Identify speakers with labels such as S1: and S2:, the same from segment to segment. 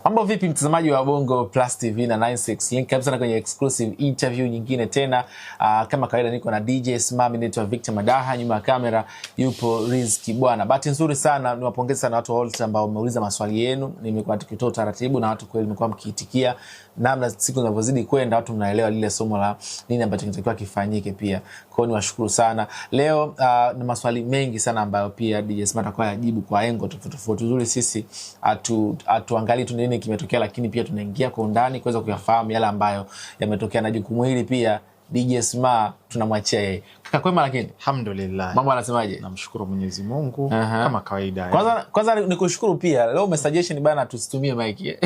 S1: Mambo vipi mtazamaji wa Bongo Plus TV na 96 link kabisa na kwenye exclusive interview nyingine tena. Kama kawaida niko na DJ Smami, naitwa Victor Madaha, nyuma ya kamera yupo Rizki bwana. Bahati nzuri sana, niwapongeze sana watu wote ambao wameuliza maswali yenu. Nimekuwa tukitoa taratibu na watu kweli mmekuwa mkiitikia. Namna siku zinavyozidi kwenda watu mnaelewa lile somo la nini ambacho kinatakiwa kifanyike pia. Kwa hiyo niwashukuru sana. Leo na maswali mengi sana ambayo pia DJ Smami atakuwa yajibu kwa engo tofauti. Uzuri sisi atuangalie tu nini kimetokea, lakini pia tunaingia kwa undani kuweza kuyafahamu yale ambayo yametokea, na jukumu hili pia DJ Smami tunamwachia yeye. Kaka kwema lakini?
S2: Alhamdulillah.
S1: Mambo anasemaje?
S2: Namshukuru Mwenyezi Mungu kama kawaida.
S1: Kwanza nikushukuru pia. Leo umesuggestion bana tusitumie mic.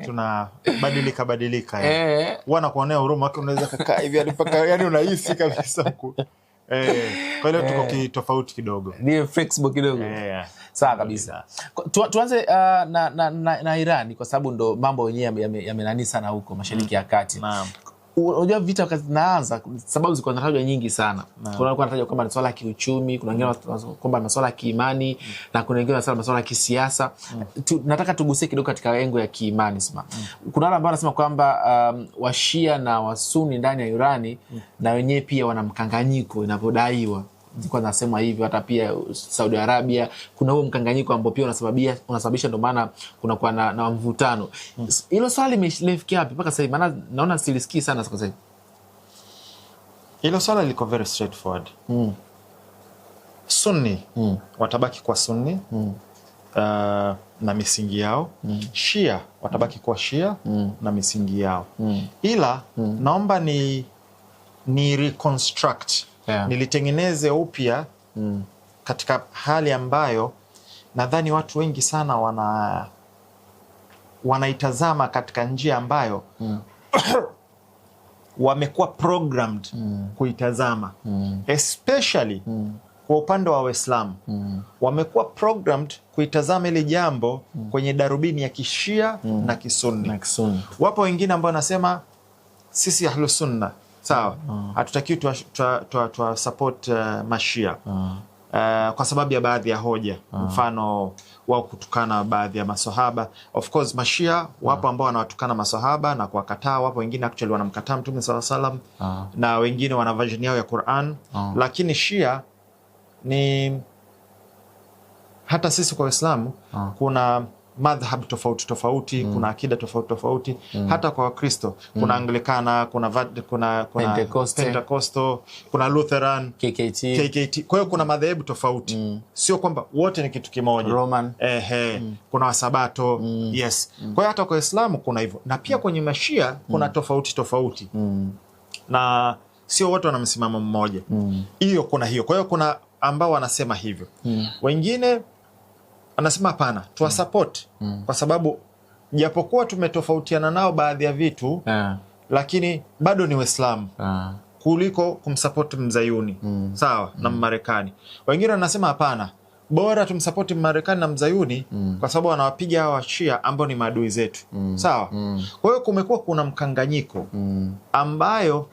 S2: Tuna badilika yani. Wana kuonea huruma wake, unaweza kukaa hivi hadi mpaka yani unahisi kabisa huko. Kwa hiyo tuko tofauti kidogo.
S1: Ni flexible kidogo. Sawa kabisa. Tuanze na Iran kwa sababu ndo mambo yenyewe yamenani sana huko Mashariki ya Kati.
S2: Naam.
S1: Unajua vita wakati zinaanza sababu ziko zinatajwa nyingi sana. Kuna watu wanatajwa kwamba ni swala ya kiuchumi, kuna wengine kwamba ni swala ya kiimani, na kuna wengine wanasema swala ya kisiasa. Nataka tugusie kidogo katika engo ya kiimani sema. Kuna wale ambao wanasema kwamba washia na wasuni ndani ya Irani na wenyewe pia wana mkanganyiko inapodaiwa. Kwa nasema hivi, hata pia Saudi Arabia kuna huo mkanganyiko ambao pia unasababisha ndio maana kuna kwa na mvutano. Hilo swali limefikia wapi mpaka sasa? Maana naona silisikii sana sasa.
S2: Hilo swala liko very straightforward. Sunni watabaki kwa Sunni na misingi yao. Shia watabaki kwa Shia na misingi yao. Ila naomba ni reconstruct, nilitengeneze upya katika hali ambayo nadhani watu wengi sana wanaitazama katika njia ambayo wamekuwa programmed kuitazama, especially kwa upande wa Waislamu. Wamekuwa programmed kuitazama ile jambo kwenye darubini ya kishia na kisunni. Wapo wengine ambao wanasema sisi ahlus sunna sawa, hatutakiwi tuwa support mashia kwa sababu ya baadhi ya hoja. Mfano wao kutukana baadhi ya maswahaba. Of course mashia wapo ambao wanawatukana maswahaba na kuwakataa. Wapo wengine actually wanamkataa Mtume SAW na wengine wana version yao ya Qur'an. Lakini Shia ni hata sisi kwa Waislamu kuna madhhab tofauti, kuna akida tofauti. Hata kwa Wakristo kuna Anglikana, kuna Pentecostal, kuna Lutheran, KKT. Kwa hiyo kuna madhehebu tofauti. Sio kwamba wote ni kitu kimoja.
S1: Roman.
S2: Kuna Wasabato. Yes. Kwa hiyo hata kwa Uislamu kuna hivyo. Na pia kwenye Mashia kuna tofauti. Na sio wote wana msimamo mmoja. Hiyo kuna hiyo. Kwa hiyo kuna ambao wanasema hivyo. Wengine anasema hapana, tuwa support kwa sababu japokuwa tumetofautiana nao baadhi ya vitu lakini bado ni Waislamu kuliko kumsupport mzayuni sawa na Marekani. Wengine wanasema hapana, bora tumsupport Marekani na mzayuni kwa sababu wanawapiga hawa Shia ambao ni maadui zetu sawa. Kwa hiyo kumekuwa kuna mkanganyiko ambayo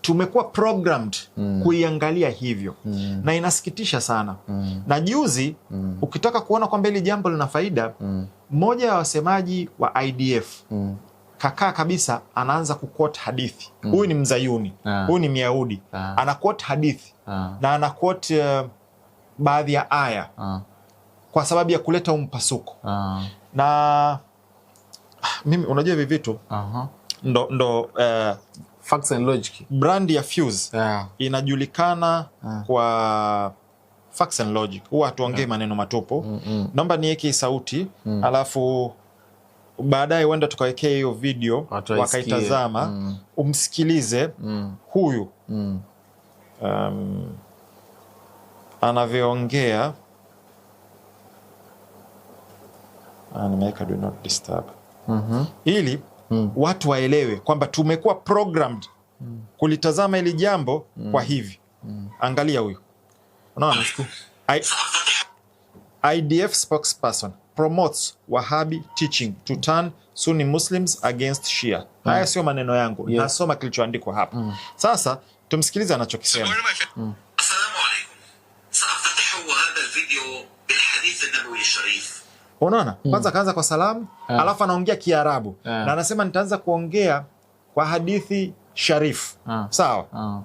S2: tumekuwa programmed kuiangalia hivyo na inasikitisha sana. Na juzi ukitaka kuona kwamba hili jambo lina faida, mmoja wa wasemaji wa IDF kakaa kabisa anaanza kuquote hadithi. Huyu ni mzayuni, huyu ni Myahudi, anaquote hadithi na anaquote baadhi ya aya kwa sababu ya kuleta mpasuko. Na mimi unajua hivi vitu ndo
S1: Facts and logic.
S2: Brand ya Fuse inajulikana kwa facts and logic. Huwa tuongee maneno matupu. Naomba niweke sauti alafu baadaye wenda tukawekea hiyo video wakaitazama, umsikilize huyu anavyoongea. Nimeweka do not disturb ili watu waelewe kwamba tumekuwa programmed kulitazama ili jambo kwa hivi. Angalia huyu. Unaona? IDF spokesperson promotes Wahhabi teaching to turn Sunni Muslims against Shia. Haya sio maneno yangu. Nasoma kilichoandikwa hapa. Sasa tumsikilize anachokisema.
S3: Assalamu alaykum. Sa'aftatihu hadha al-video bil hadith an-nabawi al-sharif.
S2: Unaona? Kwanza kaanza kwa salamu, alafu anaongea Kiarabu. Na anasema nitaanza kuongea kwa hadithi sharifu. Sawa?
S3: Man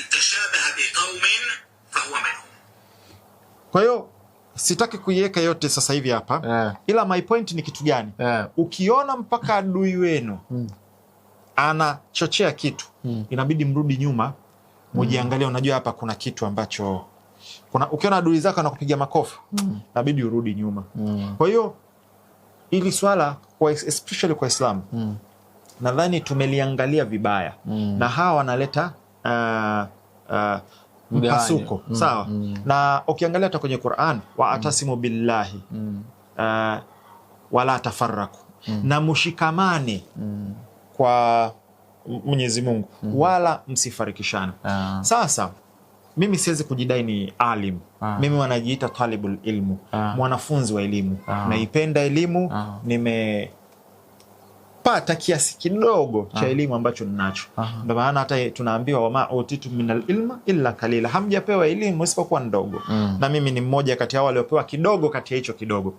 S3: tashabaha biqaumin fahuwa minhum.
S2: Kwa hiyo sitaki kuiweka yote sasa hivi hapa. Ila my point ni kitu gani? Ukiona mpaka adui wenu anachochea kitu, inabidi mrudi nyuma, mujiangalie. Unajua hapa kuna kitu ambacho ukiona adui zako anakupiga makofi, inabidi urudi nyuma. Kwa hiyo ili swala especially kwa Islam, nadhani tumeliangalia vibaya, na hawa wanaleta mpasuko. Sawa? Na ukiangalia hata kwenye Qur'an, wa atasimu billahi wala tafarraku, na mushikamane kwa Mwenyezi Mungu, wala msifarikishane. Sasa mimi siwezi kujidai ni alim. Mimi wanajiita talibul ilmu, mwanafunzi wa elimu. Naipenda elimu, nimepata kiasi kidogo cha elimu ambacho ninacho. Ndio maana hata tunaambiwa wama utitu minal ilma illa kalila, hamjapewa elimu isipokuwa ndogo. Na mimi ni mmoja kati ya wale waliopewa kidogo kati ya hicho kidogo.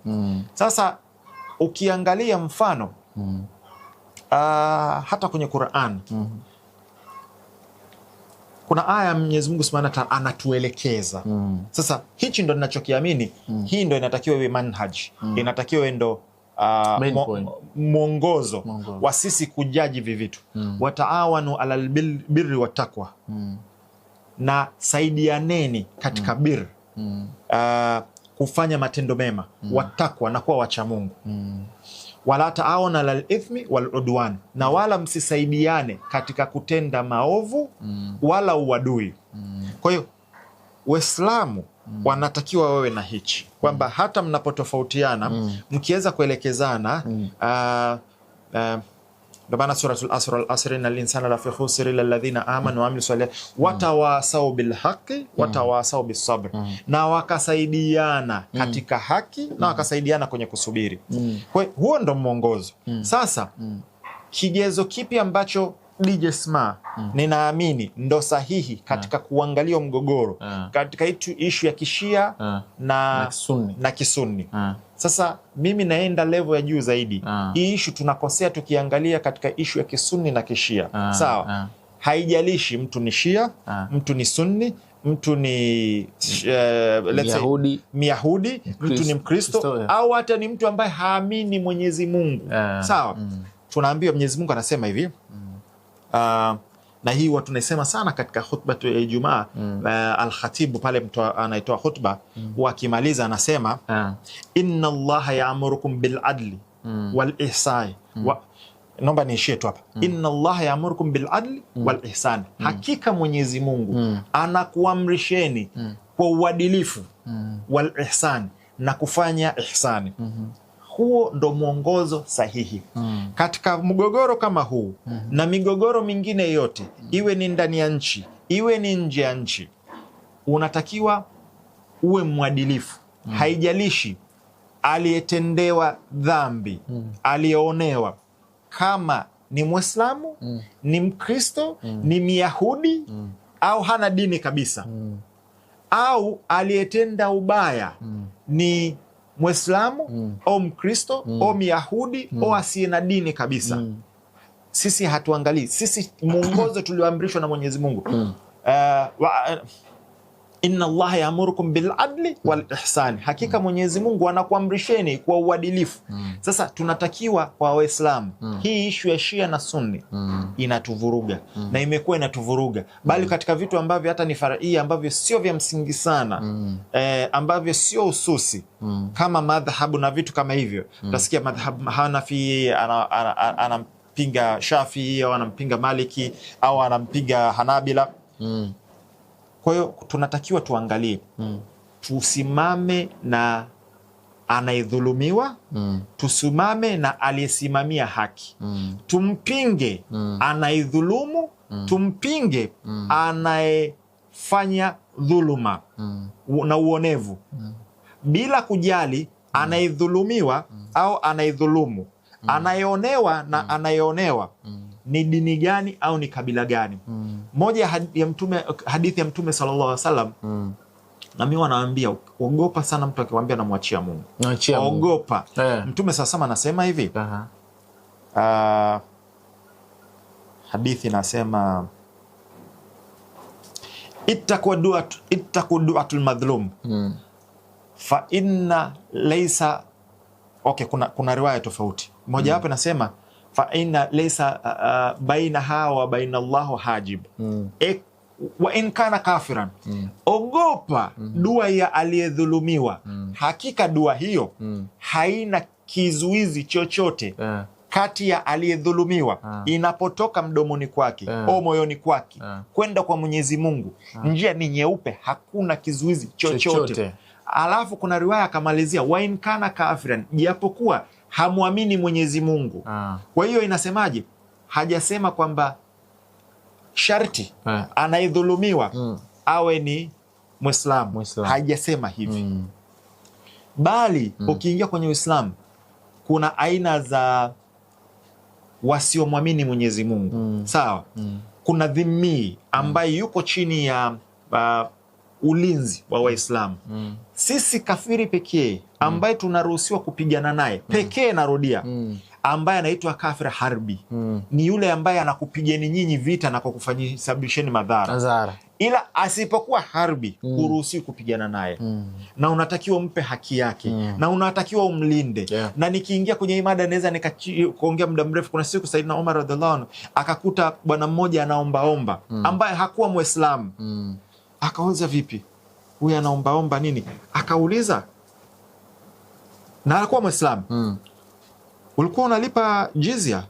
S2: Sasa ukiangalia mfano hata kwenye Qur'an, kuna aya Mwenyezi Mungu Subhanahu wa Ta'ala anatuelekeza. Sasa hichi ndo ninachokiamini, hii ndo inatakiwa iwe manhaj, inatakiwa iwe ndo mwongozo wa sisi kujaji vivitu. Wataawanu alal birri wattaqwa, na saidianeni katika bir, kufanya matendo mema, watakwa, na kuwa wacha Mungu. Wala taawanu alal ithmi wal udwan, na wala msisaidiane katika kutenda maovu wala uadui. Kwa hiyo Waislamu wanatakiwa wawe na hichi, kwamba hata mnapotofautiana mkiweza kuelekezana. Ndio suratul asr, al-asr innal insana lafi khusr illa alladhina amanu wa amilus salihati watawasau bil haqqi watawasau bis sabr, na wakasaidiana katika haki na wakasaidiana kwenye kusubiri. Kwa hiyo huo ndo mwongozo. Sasa kigezo kipi ambacho DJ Sma ninaamini ndo sahihi katika kuangalia mgogoro katika ishu ya kishia na kisunni? Sasa mimi naenda level ya juu zaidi. Hii ishu tunakosea tukiangalia katika ishu ya kisunni na kishia. Sawa? Haijalishi mtu ni shia, mtu ni sunni, mtu ni Miyahudi, mtu ni Mkristo, au hata ni mtu ambaye haamini Mwenyezi Mungu. Sawa? Tunaambiwa Mwenyezi Mungu anasema hivi, na hii watu naisema sana katika khutba ya Ijumaa. Al-Khatibu pale mtu anaitoa khutba, wakimaliza anasema inna Allaha ya'murukum bil adli wal ihsani. Naomba niishie tu hapa. Inna Allaha ya'murukum bil adli wal ihsani, hakika Mwenyezi Mungu anakuamrisheni kwa uadilifu, wal ihsani, na kufanya ihsani. Huo ndo mwongozo sahihi katika mgogoro kama huu na migogoro mingine yote, iwe ni ndani ya nchi, iwe ni nje ya nchi. Unatakiwa uwe mwadilifu. Haijalishi aliyetendewa dhambi, aliyeonewa, kama ni Muislamu, ni Mkristo, ni Myahudi, au hana dini kabisa, au aliyetenda ubaya ni Muislamu au Mkristo au Myahudi au asiye na dini kabisa. Sisi hatuangalii. Sisi mwongozo tulioamrishwa na Mwenyezi Mungu, inna Allaha ya'murukum bil adli wal ihsani, hakika Mwenyezi Mungu anakuamrisheni kwa uadilifu. Sasa tunatakiwa kwa Waislamu, hii ishu ya Shia na Sunni inatuvuruga na imekuwa inatuvuruga, bali katika vitu ambavyo hata ni faraia, ambavyo sio vya msingi sana, ambavyo sio ususi, kama madhhabu na vitu kama hivyo. Utasikia madhhabu Hanafi anampinga Shafi, au anampinga Maliki, au anampinga Hanabila. Kwa hiyo tunatakiwa tuangalie, tusimame na anayedhulumiwa, tusimame na aliyesimamia haki. Tumpinge anayedhulumu, tumpinge anayefanya dhuluma na uonevu, bila kujali anayedhulumiwa au anayedhulumu, anayeonewa na anayeonewa ni dini gani au ni kabila gani. Moja ya hadithi ya Mtume sallallahu alaihi wasallam, Na mimi wanaambia ogopa sana mtu akiwaambia namwachia Mungu.
S1: Namwachia Mungu.
S2: Ogopa. Mtume sasa anasema hivi. Hadithi nasema ittaqu du'atul madhlum. Fa inna laysa kuna riwaya tofauti. Moja wapo nasema fa inna laysa bainaha wa baina Allahu hajib. Wa in kana kafiran. Ogopa dua ya aliyedhulumiwa. Hakika dua hiyo haina kizuizi chochote kati ya aliyedhulumiwa inapotoka mdomoni kwake au moyoni kwake kwenda kwa Mwenyezi Mungu. Njia ni nyeupe, hakuna kizuizi chochote. Alafu kuna riwaya akamalizia wa in kana kafiran, japokuwa hamwamini Mwenyezi Mungu. Kwa hiyo inasemaje? Hajasema kwamba sharti anayedhulumiwa awe ni Muislamu. Hajasema hivi. Bali ukiingia kwenye Uislamu kuna aina za wasiomwamini Mwenyezi Mungu. Sawa? Kuna dhimmi ambaye yuko chini ya ulinzi wa Waislamu. Sisi kafiri pekee ambaye tunaruhusiwa kupigana naye pekee, narudia, ambaye anaitwa kafir harbi ni yule ambaye anakupigeni nyinyi vita na kukufanyisheni madhara. Ila asipokuwa harbi huruhusiwi kupigana naye. Na unatakiwa umpe haki yake na unatakiwa umlinde. Na nikiingia kwenye imada naweza nikaongea muda mrefu. Kuna siku Saidina Umar radhiallahu anhu akakuta bwana mmoja anaombaomba ambaye hakuwa Muislamu. Akauliza, vipi huyu anaombaomba nini? Akauliza, na alikuwa Muislamu. Ulikuwa unalipa jizya?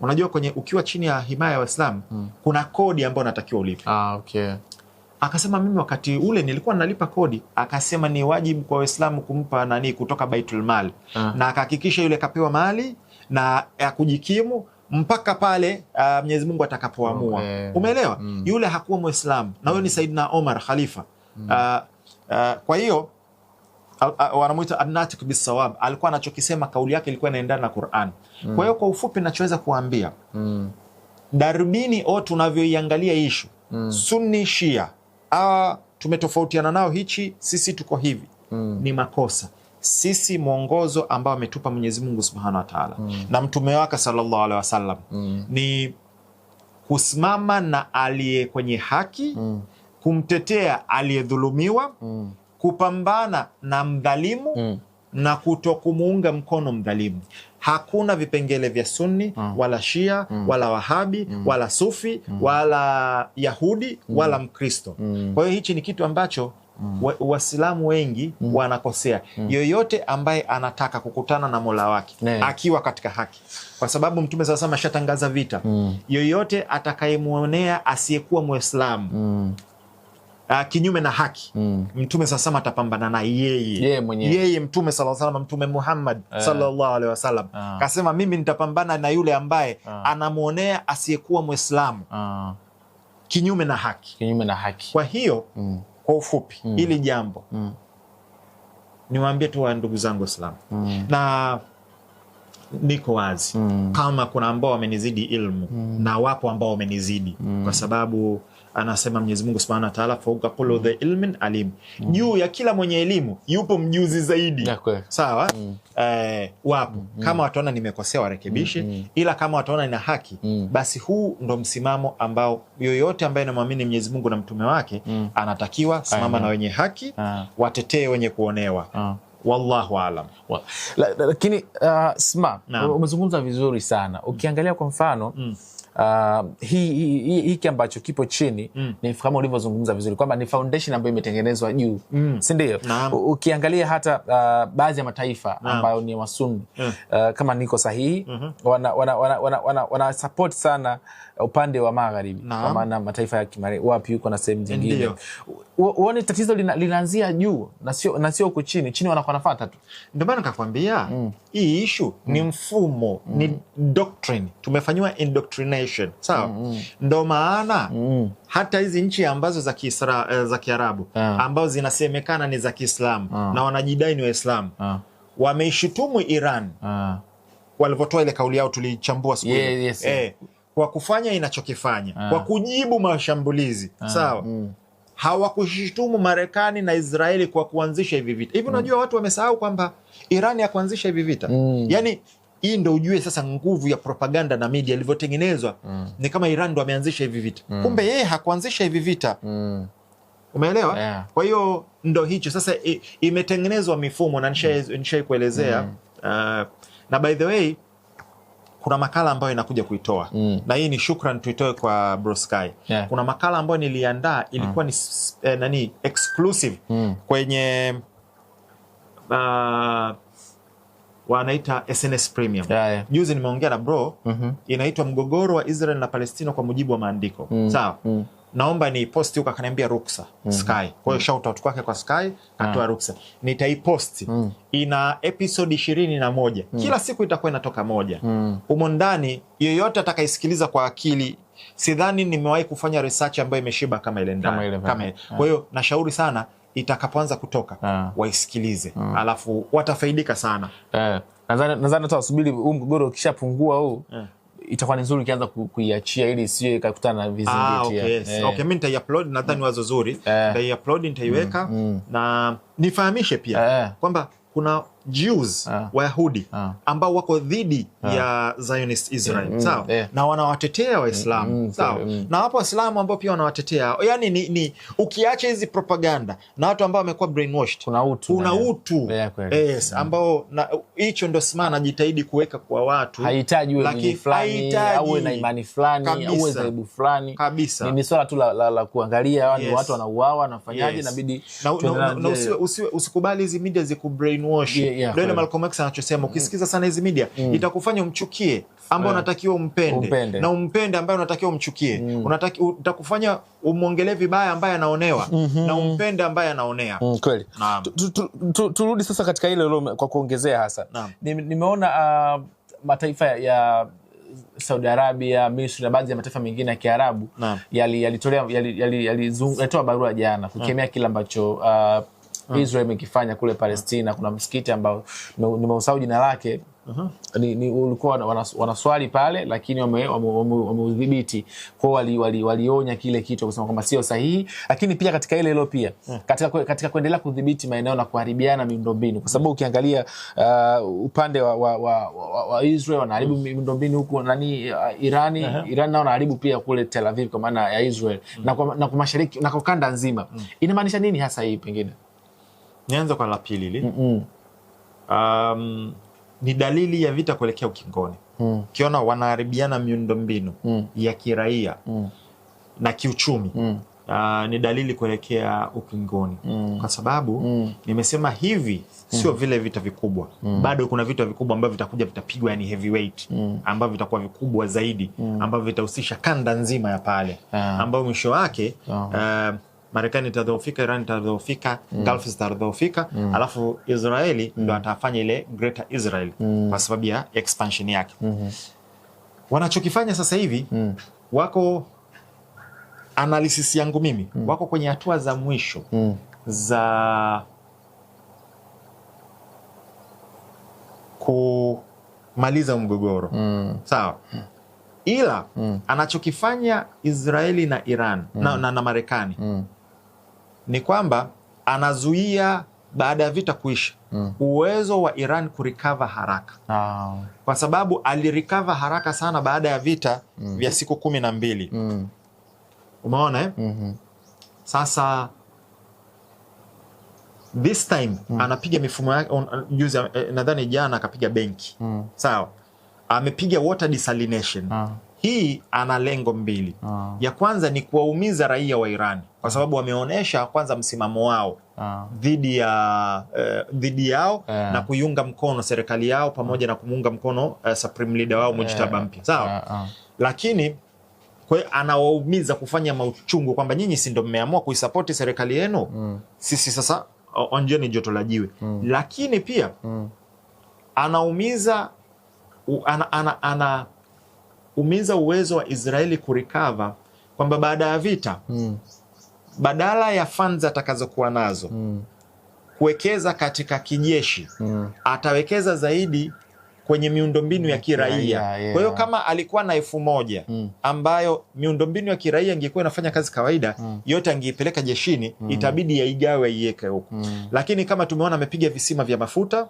S2: Unajua kwenye ukiwa chini ya himaya ya Waislamu kuna kodi ambayo unatakiwa ulipe.
S1: Okay.
S2: Akasema mimi wakati ule nilikuwa nalipa kodi. Akasema ni wajibu kwa Waislamu kumpa nani kutoka Baitul Mal. Na akahakikisha yule kapewa mali na ya kujikimu mpaka pale Mwenyezi Mungu atakapoamua. Umeelewa? Yule hakuwa Muislamu na huyo ni Saidina Omar khalifa. Kwa hiyo wanamuita an-natiq bis-sawab. Alikuwa anachokisema kauli yake ilikuwa inaendana na Qur'an. Kwa hiyo kwa ufupi nachoweza kuambia darubini tunavyoiangalia issue Sunni Shia tumetofautiana nao hichi, sisi tuko hivi, ni makosa. Sisi mwongozo ambao ametupa Mwenyezi Mungu Subhanahu wa Ta'ala na mtume wake sallallahu alaihi wasallam ni kusimama na aliye kwenye haki, kumtetea aliyedhulumiwa, kupambana na mdhalimu na kutokumuunga mkono mdhalimu. Hakuna vipengele vya Sunni wala Shia wala Wahabi wala Sufi wala Yahudi wala Mkristo. Kwa hiyo hichi ni kitu ambacho Waislamu wengi wanakosea. Yoyote ambaye anataka kukutana na Mola wake akiwa katika haki, kwa sababu Mtume sasa ameshatangaza vita. Yoyote atakayemuonea asiyekuwa Muislamu kinyume na haki, Mtume sasa atapambana na yeye Mtume sallallahu alaihi wasallam, Mtume Muhammad sallallahu alaihi wasallam kasema mimi nitapambana na yule ambaye anamuonea asiyekuwa Muislamu kinyume na haki. Kwa hiyo kwa ufupi ili jambo niwaambie tu wa ndugu zangu Waislamu, na niko wazi kama kuna ambao wamenizidi ilmu na wapo ambao wamenizidi, kwa sababu anasema Mwenyezi Mungu Subhanahu wa Ta'ala fauka kulli dhi ilmin alim. Juu ya kila mwenye elimu yupo mjuzi zaidi. Sawa? Wapo. Kama wataona nimekosea warekebishe, ila kama wataona nina haki, basi huu ndo msimamo ambao yoyote ambaye anamwamini Mwenyezi Mungu na mtume wake anatakiwa simama na wenye haki, watetee wenye kuonewa. Wallahu aalam.
S1: Lakini Sma, umezungumza vizuri sana. Ukiangalia kwa mfano hiki ambacho kipo chini ni kama ulivyozungumza vizuri kwamba ni foundation ambayo imetengenezwa juu, si ndio? Ukiangalia hata baadhi ya mataifa ambayo ni Wasunni kama niko sahihi, wana support sana upande wa magharibi, kwa maana mataifa ya Kimarekani wapi yuko na sehemu nyingine. Uone tatizo linaanzia juu na sio huko chini wanakuwa nafuata tu.
S2: Ndio maana nikakwambia hii issue ni mfumo, ni doctrine, tumefanywa indoctrination. Sawa? Ndio maana hata hizi nchi ambazo za Kiarabu ambazo zinasemekana ni za Kiislamu na wanajidai ni Waislamu wameishutumu Iran walivyotoa ile kauli yao, tulichambua siku ile kwa kufanya inachokifanya, kwa kujibu mashambulizi. Sawa? hawakushitumu Marekani na Israeli kwa kuanzisha hivi vita. Hivi unajua watu wamesahau kwamba Iran ya kuanzisha hivi vita. Yani hii ndio ujue sasa nguvu ya propaganda na media ilivyotengenezwa. Ni kama Iran ndo ameanzisha hivi vita. Kumbe yeye hakuanzisha hivi vita. Umeelewa?
S1: Yeah.
S2: Kwa hiyo ndo hicho sasa imetengenezwa mifumo na nishai kuelezea. Na by the way kuna makala ambayo inakuja kuitoa. Na hii ni shukran tuitoe kwa Bro Sky.
S1: Yeah.
S2: Kuna makala ambayo niliandaa ilikuwa ni exclusive kwenye wanaita SNS Premium.
S1: Yeah.
S2: Juzi nimeongea na bro, inaitwa mgogoro wa Israel na Palestina kwa mujibu wa maandiko. Sawa? Naomba ni posti huko, akaniambia ruksa Sky. Kwa hiyo shout out kwake kwa Sky, katoa ruksa. Nitaiposti. Ina episode 21. Kila siku itakuwa inatoka moja. Humo ndani yeyote atakaisikiliza kwa akili, sidhani nimewahi kufanya research ambayo imeshiba kama ile ndani. Kwa hiyo nashauri sana itakapoanza kutoka waisikilize. Alafu watafaidika sana.
S1: Nadhani hata usubiri huu mgogoro ukishapungua huu. Itakuwa ni nzuri ukianza kuiachia ili isiwe ikakutana na vizingiti.
S2: Okay, mimi nitaiupload, nadhani wazo zuri. Nitaiupload, nitaiweka na nifahamishe pia kwamba kuna Jews Wayahudi ambao wako dhidi ya Zionist Israel, sawa? Na wanawatetea Waislamu, sawa? Na wapo Waislamu ambao pia wanawatetea. Yani ni ukiacha hizi propaganda na watu ambao wamekuwa brainwashed, kuna utu. Yes, ambao hicho ndio simama najitahidi kuweka kwa watu.
S1: Haihitaji uwe fulani au na imani fulani au zaidi fulani.
S2: Kabisa.
S1: Ni swala tu la kuangalia watu wanauawa wanafanyaje, inabidi
S2: na usikubali hizi media zikubrainwash. Ndio Malcolm X anachosema, ukisikiza sana hizi media itakufanya umchukie ambao unatakiwa umpende. Na umpende ambaye unatakiwa umchukie. Utakufanya umuongelee vibaya ambaye anaonewa na umpende ambaye anaonea.
S1: Kweli. Turudi sasa katika ile kwa kuongezea hasa. Nimeona mataifa ya Saudi Arabia, Misri na baadhi ya mataifa mengine ya Kiarabu yalitoa barua jana kukemea kile ambacho Israel imekifanya kule Palestina. Kuna msikiti ambao nimeusahau jina lake. Ulikuwa wanaswali pale, lakini wameudhibiti. Kwa walionya kile kitu kusema kwamba sio sahihi, lakini pia katika ile pia katika kuendelea kudhibiti maeneo na kuharibiana miundombinu, kwa sababu ukiangalia upande wa Israel wanaharibu miundombinu huku Iran nao wanaharibu pia kule Tel Aviv kwa maana ya Israel na kwa mashariki na kwa kanda nzima. Inamaanisha nini hasa hii? Pengine
S2: nianze kwa la pili hili. Ni dalili ya vita kuelekea ukingoni. Kiona wanaharibiana miundombinu ya kiraia na kiuchumi, ni dalili kuelekea ukingoni. Kwa sababu nimesema hivi sio vile vita vikubwa. Bado kuna vita vikubwa ambavyo vitakuja, vitapigwa, yani heavyweight, ambavyo vitakuwa vikubwa zaidi, ambavyo vitahusisha kanda nzima ya pale, ambao mwisho wake Marekani itadhoofika, Iran itadhoofika, Gulf itadhoofika, alafu Israeli ndo atafanya ile Greater Israel kwa sababu ya expansion yake. Wanachokifanya sasa hivi wako, analysis yangu mimi, wako kwenye hatua za mwisho za kumaliza mgogoro. Sawa? Ila anachokifanya Israeli na Iran na Marekani ni kwamba anazuia baada ya vita kuisha uwezo wa Iran kurecover haraka. Kwa sababu alirecover haraka sana baada ya vita vya siku 12. Umeona Sasa this time anapiga mifumo yake. Juzi nadhani jana akapiga benki. Sawa? Amepiga water desalination. Hii ana lengo mbili. Ya kwanza ni kuwaumiza raia wa Iran, kwa sababu wameonyesha kwanza msimamo wao dhidi yao na kuiunga mkono serikali yao pamoja na kumuunga mkono supreme leader wao Mujtaba mpya. Sawa? Lakini kwa hiyo anawaumiza, kufanya mauchungu kwamba nyinyi si ndio mmeamua kuisupport serikali yenu, sisi sasa onjeni joto la jiwe. Lakini pia anaumiza umiza uwezo wa Israeli kurecover, kwamba baada ya vita badala ya funds atakazokuwa nazo kuwekeza katika kijeshi, atawekeza zaidi kwenye miundombinu ya kiraia. Kwa hiyo kama alikuwa na 1000 ambayo miundombinu ya kiraia ingekuwa inafanya kazi kawaida, yote angeipeleka jeshini, itabidi yaigawe iweke huko. Lakini kama tumeona amepiga visima vya mafuta,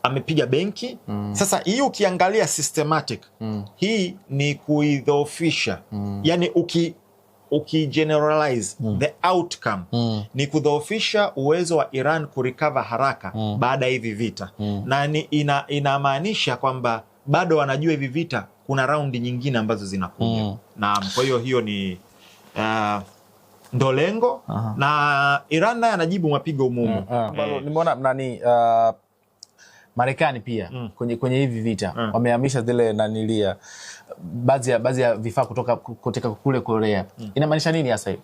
S2: amepiga benki. Sasa hii ukiangalia systematic, hii ni kuidhoofisha. Yani ukigeneralize the outcome ni kudhoofisha uwezo wa Iran kurecover haraka baada ya hivi vita. Na inamaanisha kwamba bado wanajua hivi vita kuna raundi nyingine ambazo zinakuja. Na kwa hiyo ni ndo lengo. Na Iran naye anajibu mapigo mumu.
S1: Nimeona nani Marekani pia kwenye hivi vita wamehamisha zile nanilia baadhi ya vifaa kutoka kule Korea. Inamaanisha nini hasa hivi?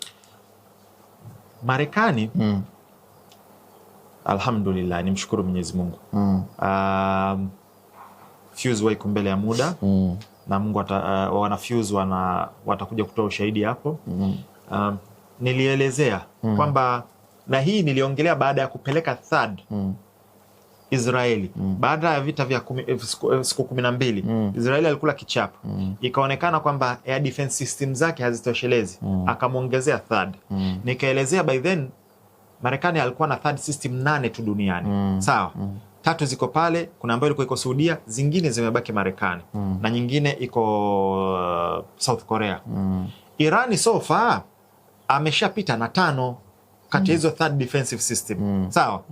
S2: Marekani alhamdulillah, nimshukuru Mwenyezi Mungu. Fuse wako mbele ya muda na Mungu wana Fuse watakuja kutoa ushahidi hapo. Nilielezea kwamba, na hii niliongelea baada ya kupeleka THAAD Israeli baada ya vita vya siku 12. Israeli alikula kichapo. Ikaonekana kwamba air defense system zake hazitoshelezi, akamwongezea THAAD. Nikaelezea by then Marekani alikuwa na THAAD system 8 tu duniani. Sawa? 3 ziko pale, kuna ambayo ilikuwa iko Saudia, zingine zimebaki Marekani na nyingine iko South Korea. Irani so far ameshapita na 5 kati hizo THAAD defensive system. Sawa?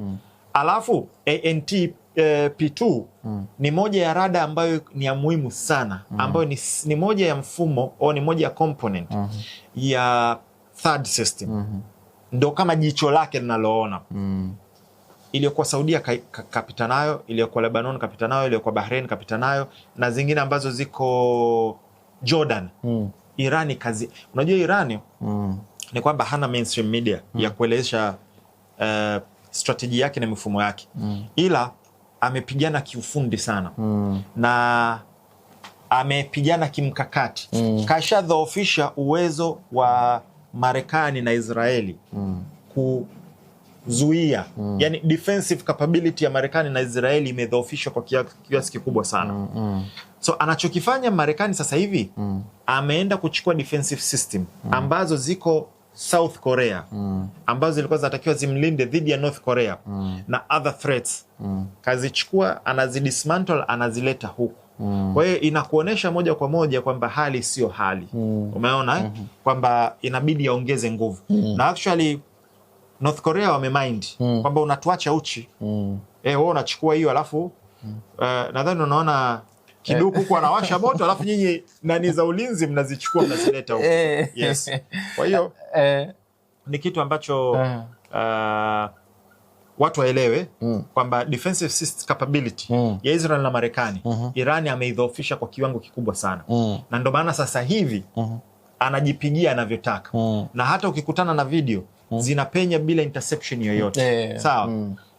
S2: Alafu ANT-P2 ni moja ya rada ambayo ni ya muhimu sana, ambayo ni moja ya mfumo au ni moja ya component ya THAAD system. Ndo kama jicho lake linaloona. Iliyokuwa Saudia kapita nayo, iliyokuwa Lebanon kapita nayo, iliyokuwa Bahrain kapita nayo, na zingine ambazo ziko Jordan. Irani kazi. Unajua Irani ni kwamba hana mainstream media ya kuelezea strategy yake na mifumo yake. Ila amepigana kiufundi sana. Na amepigana kimkakati. Kasha dhaofisha uwezo wa Marekani na Israeli kuzuia. Yani defensive capability ya Marekani na Israeli imedhoofishwa kwa kiasi kikubwa sana. So anachokifanya Marekani sasa hivi, ameenda kuchukua defensive system ambazo ziko South Korea, ambazo zilikuwa zinatakiwa zimlinde dhidi ya North Korea na other threats. Kazichukua, anazidismantle, anazileta huku. Kwa hiyo inakuonesha moja kwa moja kwamba hali sio hali. Umeona kwamba inabidi yaongeze nguvu. Na actually North Korea wamemind kwamba unatuacha uchi. Wewe unachukua hiyo, alafu nadhani unaona kiduku huko anawasha moto, alafu nyinyi nani za ulinzi mnazichukua mnazileta huko. Yes. Kwa hiyo ni kitu ambacho watu waelewe kwamba defensive system capability ya Israel na Marekani, Irani ameidhoofisha kwa kiwango kikubwa sana. Na ndio maana sasa hivi anajipigia anavyotaka. Na hata ukikutana na video zinapenya bila interception yoyote. Sawa?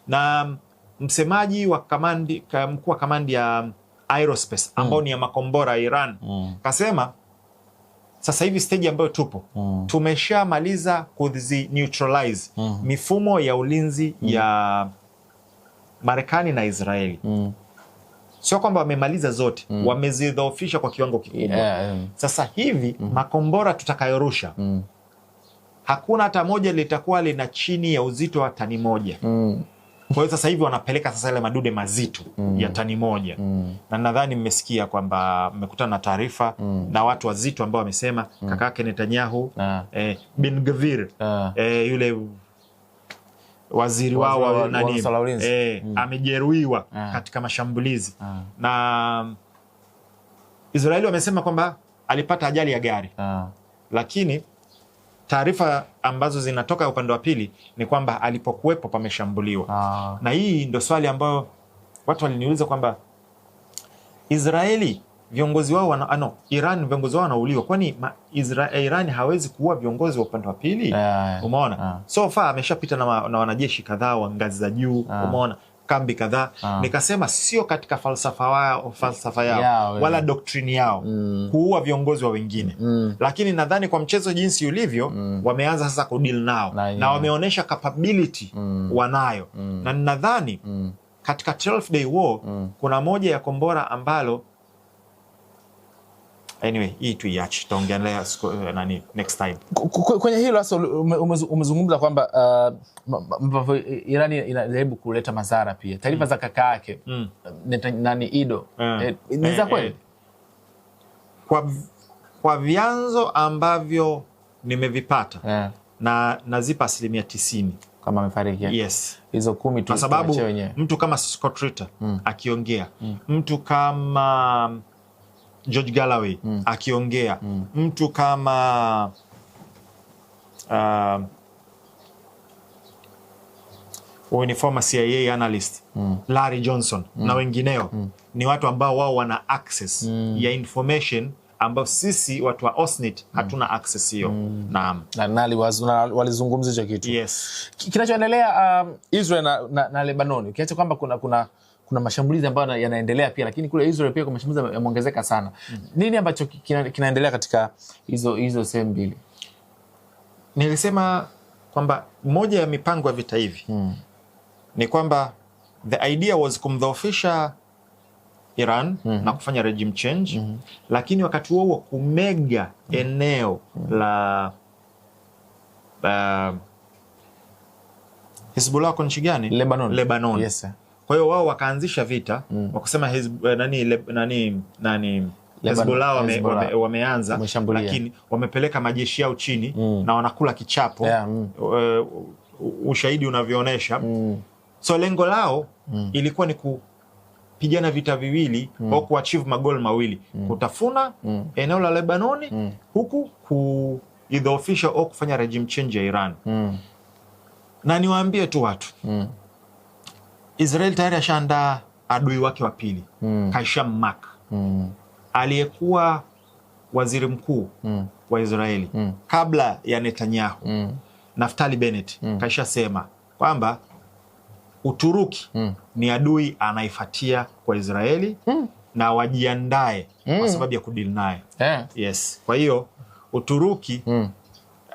S2: Na msemaji wa mkuu wa kamandi ya aerospace ambao ni ya makombora ya Iran kasema sasa hivi stage ambayo tupo tumeshamaliza kuzi neutralize mifumo ya ulinzi ya Marekani na Israeli. Sio kwamba wamemaliza zote, wamezidhoofisha kwa kiwango kikubwa. Sasa hivi makombora tutakayorusha hakuna hata moja litakuwa lina chini ya uzito wa tani 1. Kwa hiyo sasa hivi wanapeleka sasa ile madude mazito ya tani 1. Na nadhani mmesikia kwamba mmekutana na taarifa na watu wazito ambao wamesema kakake Netanyahu, Ben Gvir, yule waziri wao nani, amejeruhiwa katika mashambulizi. Na Israeli wamesema kwamba alipata ajali ya gari. Lakini taarifa ambazo zinatoka upande wa pili ni kwamba alipokuwepo pameshambuliwa. Na hii ndio swali ambayo watu waliniuliza kwamba Israeli viongozi wao Iran viongozi wao wanauliwa, kwani Iran hawezi kuua viongozi wa upande wa pili? Umeona? So far ameshapita na wanajeshi kadhaa wa ngazi za juu. Umeona? Kambi kadhaa. Nikasema sio katika falsafa yao wala doktrini yao kuua viongozi wa wengine. Lakini nadhani kwa mchezo jinsi ulivyo wameanza sasa kudeal nao na wameonyesha capability wanayo. Na nadhani katika 12 day war kuna moja ya kombora ambalo anyway hii tuiache, tutaongelea next time.
S1: Kwenye hilo sasa umezungumza kwamba Iran inajaribu kuleta madhara pia. Taarifa za kaka yake nani Ido ni za kweli?
S2: Kwa vyanzo ambavyo nimevipata na nazipa 90%
S1: kama amefariki.
S2: Yes.
S1: Hizo 10 tu
S2: kwa sababu mtu kama Scott Ritter akiongea, mtu kama George Galloway akiongea, mtu kama former CIA analyst Larry Johnson na wengineo ni watu ambao wao wana access ya information ambao sisi watu wa OSNIT hatuna access hiyo. Naam.
S1: Na walizungumza hicho kitu.
S2: Yes.
S1: Kinachoendelea Israel na Lebanon, ukiacha kwamba kuna mashambulizi ambayo yanaendelea pia, lakini kule Israel pia kwa mashambulizi yameongezeka sana. Nini ambacho kinaendelea katika hizo sehemu mbili?
S2: Nilisema kwamba moja ya mipango ya vita hivi ni kwamba the idea was kumdhoofisha Iran na kufanya regime change, lakini wakati huo kumega eneo la Hezbollah kwa nchi gani? Lebanon.
S1: Yes.
S2: Kwa hiyo wao wakaanzisha vita wakasema Hezbollah wameanza, lakini wamepeleka majeshi yao chini na wanakula kichapo. Ushahidi unavyoonyesha. So lengo lao ilikuwa ni kupigana vita viwili au kuachieve magoli mawili, kutafuna eneo la Lebanoni huku kuidhoofisha au kufanya regime change ya Iran. Na niwaambie tu watu, Israel tayari ashaandaa adui wake wa pili, Kaisham Mak, aliyekuwa waziri mkuu wa Israeli kabla ya Netanyahu, Naftali Bennett, kaisha sema kwamba Uturuki ni adui anaifuatia kwa Israeli na wajiandae kwa sababu ya kudili naye. Yes. Kwa hiyo Uturuki,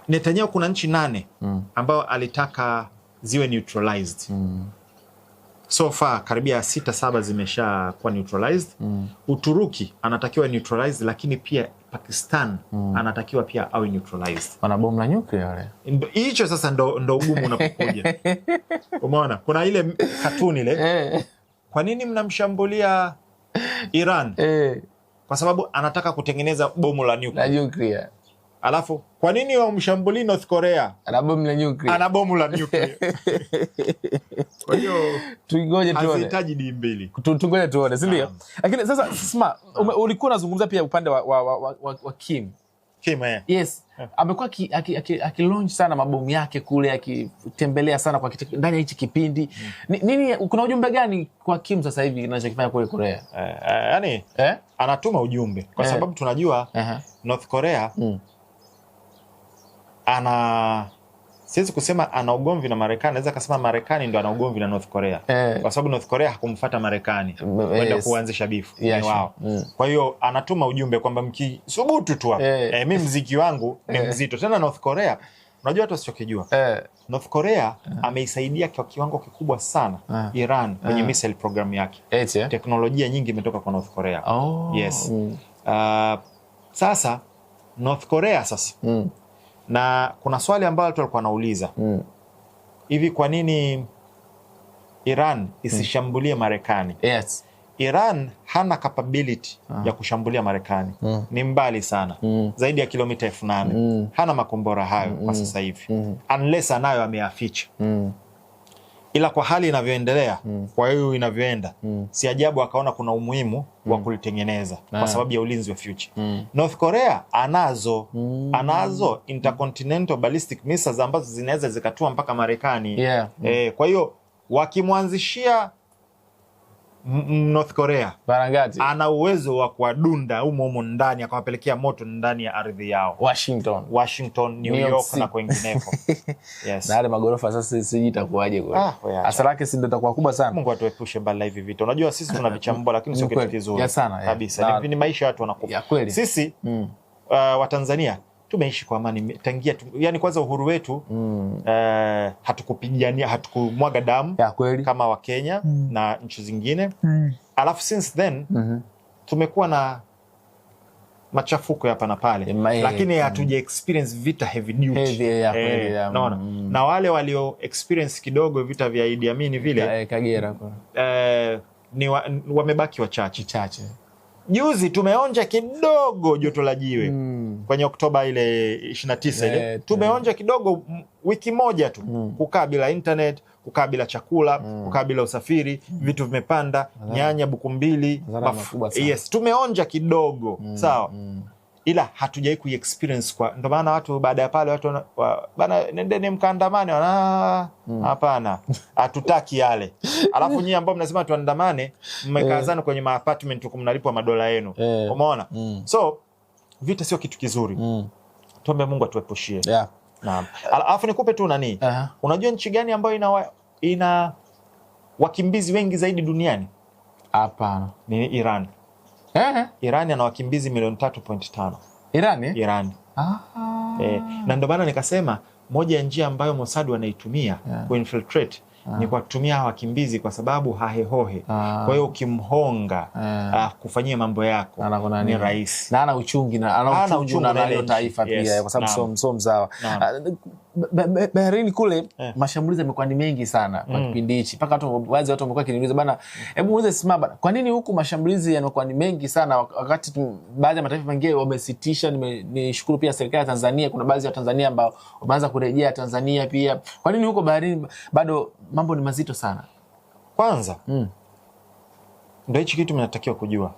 S2: Netanyahu kuna nchi 8 ambao alitaka ziwe neutralized. So far karibia 6-7 zimesha kuwa neutralized. Uturuki anatakiwa neutralized, lakini pia Pakistan anatakiwa pia awe neutralized.
S1: Wana bomu la nuclear wale.
S2: Hicho sasa ndo ugumu unapokuja. Umeona? Kuna ile katuni ile. Kwa nini mnamshambulia Iran? Kwa sababu anataka kutengeneza bomu la nuclear. Alafu kwa nini wamshambulii North Korea? Ana bomu la nuclear. Kwa hiyo
S1: tuingoje tuone.
S2: Hazihitaji D2.
S1: Tungoje tuone, si ndio? Lakini sasa Sma, ulikuwa unazungumza pia upande wa Kim. Yes. Amekuwa akilaunch sana mabomu yake kule, akitembelea sana kwa ndani ya hichi kipindi. Nini, kuna ujumbe gani kwa Kim sasa hivi kinachokifanya kule Korea?
S2: Yaani anatuma ujumbe kwa sababu tunajua North Korea siwezi kusema ana ugomvi na Marekani, naweza kusema Marekani ndo ana ugomvi na North Korea. Kwa sababu North Korea hakumfuata Marekani kwenda kuanzisha bifu wao. Kwa hiyo anatuma ujumbe kwamba mkisubutu tu hapo, mimi mziki wangu ni mzito. Tena North Korea, unajua watu wasichokijua, North Korea ameisaidia kwa kiwango kikubwa sana Iran kwenye missile program yake. Teknolojia nyingi imetoka kwa North Korea. Yes. Sasa North Korea sasa na kuna swali ambalo watu walikuwa wanauliza, hivi kwa nini Iran isishambulie Marekani?
S1: Yes.
S2: Iran hana capability ya kushambulia Marekani. Ni mbali sana. Zaidi ya kilomita 8,000. Hana makombora hayo kwa sasa hivi. Unless anayo ameyaficha. Ila kwa hali inavyoendelea, kwa hiyo inavyoenda, si ajabu akaona kuna umuhimu wa kulitengeneza kwa sababu ya ulinzi wa future. North Korea anazo intercontinental ballistic missiles ambazo zinaweza zikatua mpaka Marekani. Kwa hiyo wakimwanzishia North Korea
S1: Barangati,
S2: ana uwezo wa kuadunda humo ndani, akawapelekea moto ndani ya ardhi yao. Washington, New York na kwingineko. Yes.
S1: Na yale magorofa sasa siji itakuaje kwa. Asara yake si ndio itakuwa kubwa sana.
S2: Mungu atuepushe mbali hivi vitu. Unajua sisi tunavichambua lakini sio kitu kizuri.
S1: Sana
S2: kabisa. Ni maisha watu wanakufa. Sisi wa Tanzania tumeishi kwa amani tangia yani kwanza uhuru wetu hatukupigania, hatukumwaga damu kama wa Kenya na nchi zingine. Alafu since then tumekuwa na machafuko hapa na pale, lakini hatuja experience vita heavy duty. Naona na wale walio experience kidogo vita vya Idi Amin vile
S1: Kagera
S2: ni wamebaki wachache. Juzi tumeonja kidogo joto la jiwe kwenye Oktoba ile 29 ile tumeonja kidogo wiki moja tu kukaa bila internet, kukaa bila chakula, kukaa bila usafiri, vitu vimepanda, nyanya buku 2. Yes, tumeonja kidogo sawa. Ila hatujai ku experience kwa ndio maana watu baada ya pale watu bana nendeni mkaandamane, hapana hatutaki yale. Alafu nyinyi ambao mnasema tuandamane mmekazana kwenye apartment huko mnalipwa madola yenu, umeona? So vita sio kitu kizuri. Tuombe Mungu atuepushie. Naam. Alafu nikupe tu nani, unajua nchi gani ambayo ina wakimbizi wengi zaidi duniani?
S1: Hapana.
S2: Ni Iran. Iran ana wakimbizi milioni 3.5. Iran. Na ndio maana nikasema moja ya njia ambayo Mossad wanaitumia kuinfiltrate ni kwa kutumia wakimbizi, kwa sababu hahehohe. Kwa hiyo ukimhonga kufanyia mambo yako ni rahisi.
S1: Na ana uchungi na hiyo taifa pia, kwa sababu so mzawa. Bahrain kule mashambulizi yamekuwa ni mengi sana kwa kipindi hichi. Mpaka watu wamekuwa kiniuliza bana, hebu muulize Simba, kwa nini huku mashambulizi yanakuwa ni mengi sana wakati baadhi ya mataifa mengine wamesitisha? Nishukuru pia serikali ya Tanzania, kuna baadhi ya Tanzania ambao wameanza kurejea Tanzania pia. Kwa nini huko Bahrain bado mambo ni mazito sana?
S2: Kwanza ndio hichi kitu mnatakiwa kujua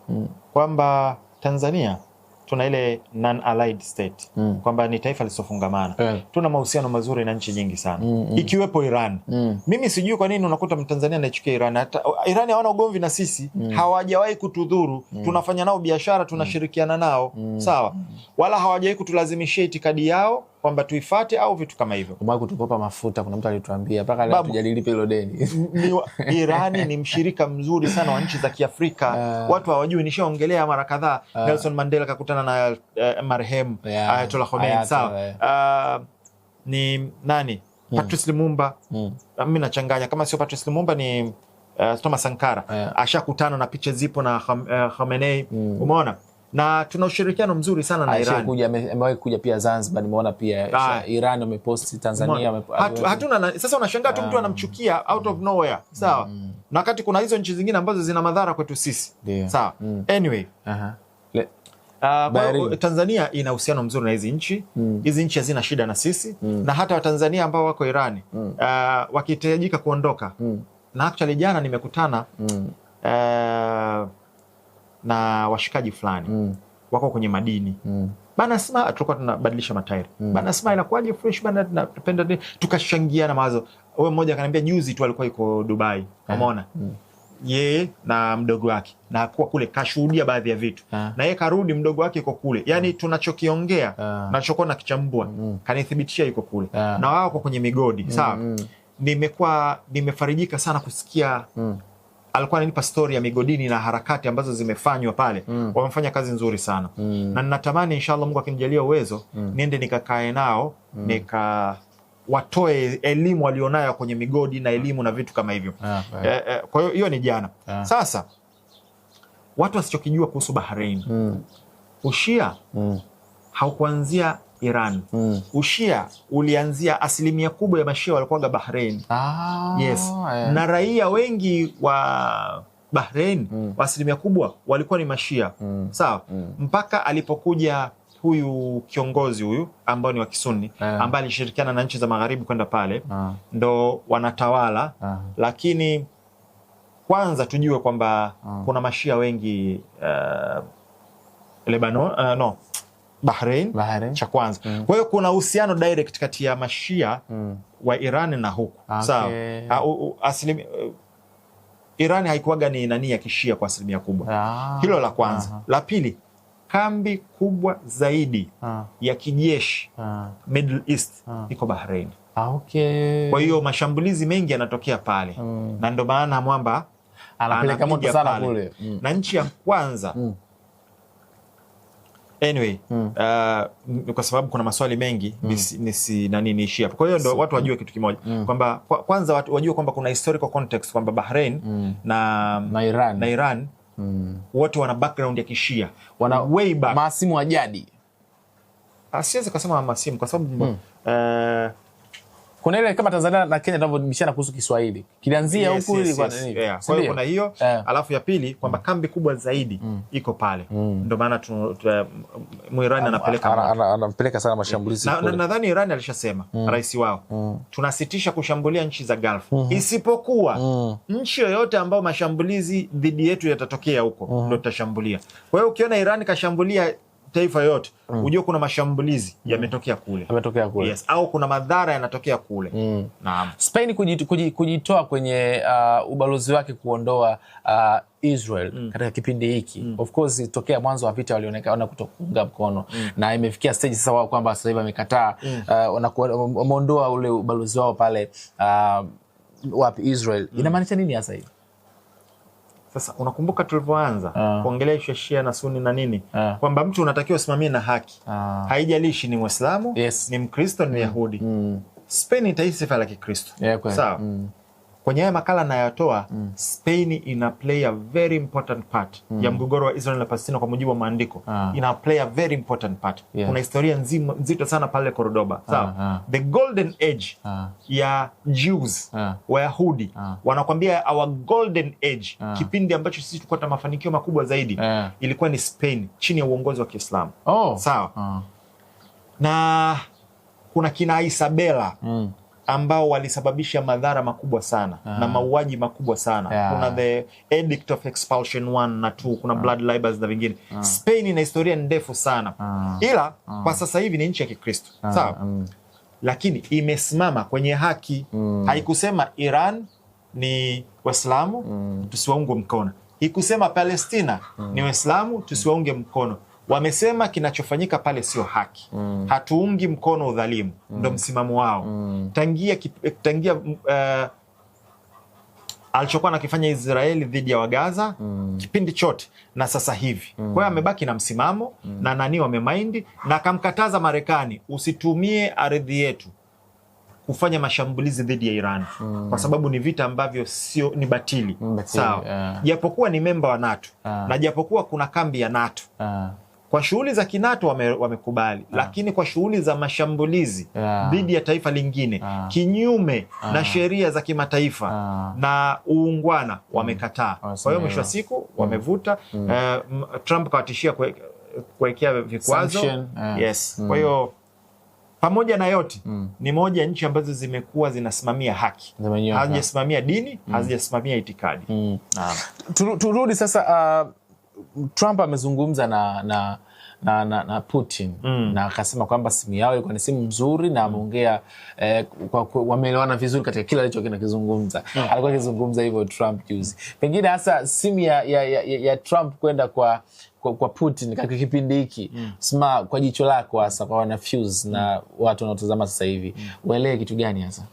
S2: kwamba Tanzania tuna ile non-allied state, kwamba ni taifa lisofungamana. Tuna mahusiano mazuri na nchi nyingi sana, ikiwepo Iran. Mimi sijui kwa nini unakuta Mtanzania anachukia Iran. Iran hawana ugomvi na sisi, hawajawahi kutudhuru. Tunafanya nao biashara, tunashirikiana nao, sawa? Wala hawajawahi kutulazimishia itikadi yao kwamba tuifuate au vitu kama hivyo.
S1: Umeweza kutukopa mafuta, kuna mtu alituambia mpaka leo tujadilipe hilo deni.
S2: Irani ni mshirika mzuri sana wa nchi za Kiafrika. Watu hawajui, nishaongelea mara kadhaa. Nelson Mandela kakutana na marehemu Ayatollah Khomeini, sawa? Ni nani? Patrice Lumumba. Mimi nachanganya, kama sio Patrice Lumumba ni Thomas Sankara. Ashakutana na picha zipo na Khomeini, umeona? Na tuna ushirikiano mzuri sana na Iran.
S1: Amewahi kuja pia Zanzibar, nimeona pia Iran wameposti Tanzania.
S2: Hatuna sasa, unashangaa tu mtu anamchukia out of nowhere, sawa? Na wakati kuna hizo nchi zingine ambazo zina madhara kwetu sisi, sawa? Anyway, Tanzania ina uhusiano mzuri na hizi nchi. Hizi nchi hazina shida na sisi, na hata Watanzania ambao wako Irani wakihitajika kuondoka, na actually jana nimekutana na washikaji fulani wako kwenye madini. Bana sema tulikuwa tunabadilisha matairi. Bana sema inakuaje fresh bana, tunapenda tukashangiana mawazo. Wewe mmoja akaniambia juzi tu alikuwa yuko Dubai. Umeona? Yeye na mdogo wake, na kwa kule kashuhudia baadhi ya vitu. Na yeye karudi, mdogo wake yuko kule. Yaani tunachokiongea, tunachokuwa na kichambua, kanithibitishia yuko kule. Na wao wako kwenye migodi, sawa? Nimefarijika sana kusikia alikuwa ananipa story ya migodini na harakati ambazo zimefanywa pale. Wamefanya kazi nzuri sana. Na ninatamani inshallah Mungu akinijalia uwezo niende nikakae nao, watoe elimu walionayo kwenye migodi na elimu na vitu kama hivyo. Kwa hiyo hiyo ni jana. Sasa watu wasichokijua kuhusu Bahrain, Ushia haukuanzia Iran. Ushia ulianzia, asilimia kubwa ya mashia walikuwa Bahrain. Yes. Na raia wengi wa Bahrain asilimia kubwa walikuwa ni mashia, sawa? Mpaka alipokuja huyu kiongozi huyu ambao ni wa Kisunni, ambaye alishirikiana na nchi za magharibi kwenda pale, ndo wanatawala. Lakini kwanza tujue kwamba kuna mashia wengi Lebanon, Bahrain. Cha kwanza. Kwa hiyo kuna uhusiano direct kati ya mashia wa Iran na huku. Sawa. Iran haikuwaga ni nani ya kishia kwa asilimia kubwa. Hilo la kwanza. La pili, kambi kubwa zaidi ya kijeshi Middle East iko Bahrain. Kwa hiyo mashambulizi mengi yanatokea pale. Na ndio maana mwamba
S1: anapeleka moto sana kule.
S2: Na nchi ya kwanza Anyway, kwa sababu kuna maswali mengi niishie hapo. Kwa hiyo ndo watu wajue kitu kimoja kwamba kwanza watu wajue kwamba kuna historical context kwamba Bahrain na Iran wote wana background ya Kishia,
S1: wana
S2: way back,
S1: maasimu wa jadi.
S2: Siwezi kusema maasimu kwa sababu
S1: kuna ile kama Tanzania na Kenya tunavyobishana kuhusu Kiswahili. Kilianzia huku ili kwa nini?
S2: Kwa hiyo kuna hiyo, alafu ya pili kwamba kambi kubwa zaidi iko pale. Ndio maana Muirani
S1: anapeleka sana mashambulizi
S2: kule. Nadhani Iran alishasema rais wao, tunasitisha kushambulia nchi za Gulf isipokuwa nchi yoyote ambayo mashambulizi dhidi yetu yatatokea huko ndio tutashambulia. Kwa hiyo ukiona Iran kashambulia taifa yote unajua kuna mashambulizi yametokea kule. Yes, au kuna madhara yanatokea kule. Naam.
S1: Spain kujitoa kwenye ubalozi wake kuondoa Israel katika kipindi hiki. Of course tokea mwanzo wa vita walionekana kutokuunga mkono na imefikia stage sasa wao kwamba sasa hivi wamekataa wameondoa ule ubalozi wao pale wapi Israel. Inamaanisha nini hasa hivi?
S2: Sasa unakumbuka tulivyoanza kuongelea Shia na Sunni na nini kwamba mtu unatakiwa usimamie na haki. Haijalishi ni Muislamu, ni Mkristo, ni Yahudi. Spain ni taifa la Kikristo. Sawa. Kwenye haya makala nayotoa, Spain ina play a very important part ya mgogoro wa Israel na Palestina kwa mujibu wa maandiko. Ina play a very important part. Kuna historia nzito sana pale Cordoba. Sawa. The golden age ya Jews, Wayahudi, wanakuambia our golden age, kipindi ambacho sisi tulikuwa na mafanikio makubwa zaidi, ilikuwa ni Spain chini ya uongozi wa Kiislamu. Sawa. Na kuna kina Isabella ambao walisababisha madhara makubwa sana na mauaji makubwa sana. Kuna the Edict of Expulsion 1 na 2, kuna blood libels na vingine. Spain ina historia ndefu sana. Ila kwa sasa hivi ni nchi ya Kikristo. Sawa? Lakini imesimama kwenye haki. Haikusema Iran ni Waislamu tusiwaunge mkono. Haikusema Palestina ni Waislamu tusiwaunge mkono. Wamesema kinachofanyika pale sio haki. Hatuungi mkono udhalimu. Ndio msimamo wao. Tangia alichokuwa nakifanya Israeli dhidi ya Wagaza kipindi chote na sasa hivi. Kwa hiyo amebaki na msimamo na nani wamemind na kamkataza Marekani usitumie ardhi yetu kufanya mashambulizi dhidi ya Iran kwa sababu ni vita ambavyo sio ni batili. Sawa. Japokuwa ni memba wa NATO na japokuwa kuna kambi ya NATO. Kwa shughuli za kinato wamekubali, lakini kwa shughuli za mashambulizi dhidi ya taifa lingine kinyume na sheria za kimataifa na uungwana wamekataa. Kwa hiyo mwisho wa siku wamevuta. Trump kawatishia kuwekea vikwazo. Yes. Kwa hiyo pamoja na yote ni moja nchi ambazo zimekuwa zinasimamia haki. Hazijasimamia dini, hazijasimamia itikadi.
S1: Turudi sasa. Trump amezungumza na Putin na akasema kwamba simu yao ilikuwa ni simu nzuri na ameongea wameelewana vizuri katika kila alichokuwa akizungumza. Alikuwa akizungumza hivyo Trump juzi. Pengine hasa simu ya Trump kwenda kwa Putin katika kipindi hiki sema kwa jicho lako hasa kwa wana fuse na watu wanaotazama sasa hivi uelewe kitu gani hasa?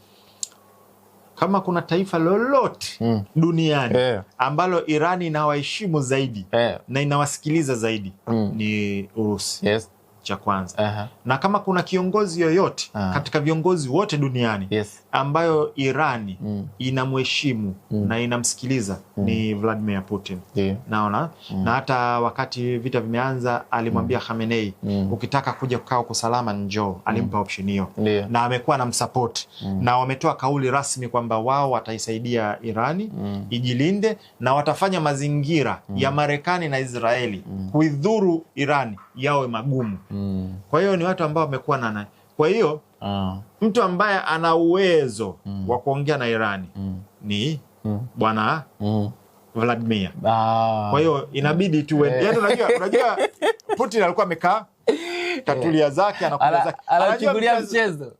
S2: Kama kuna taifa lolote duniani ambalo Irani inawaheshimu zaidi na inawasikiliza zaidi ni Urusi. Cha kwanza. Na kama kuna kiongozi yoyote katika viongozi wote duniani ambayo Irani inamheshimu na inamsikiliza ni Vladimir Putin. Naona na hata wakati vita vimeanza alimwambia Khamenei ukitaka kuja kukaa kwa salama njoo, alimpa option hiyo. Na amekuwa na msupport na wametoa kauli rasmi kwamba wao wataisaidia Irani ijilinde na watafanya mazingira ya Marekani na Israeli kuidhuru Irani yawe magumu. Kwa hiyo ni watu ambao wamekuwa na kwa hiyo mtu ambaye ana uwezo wa kuongea na Irani ni bwana Vladimir. Kwa hiyo inabidi tu yaani unajua Putin alikuwa amekaa tatulia zake anakula zake.
S1: Anachukulia mchezo.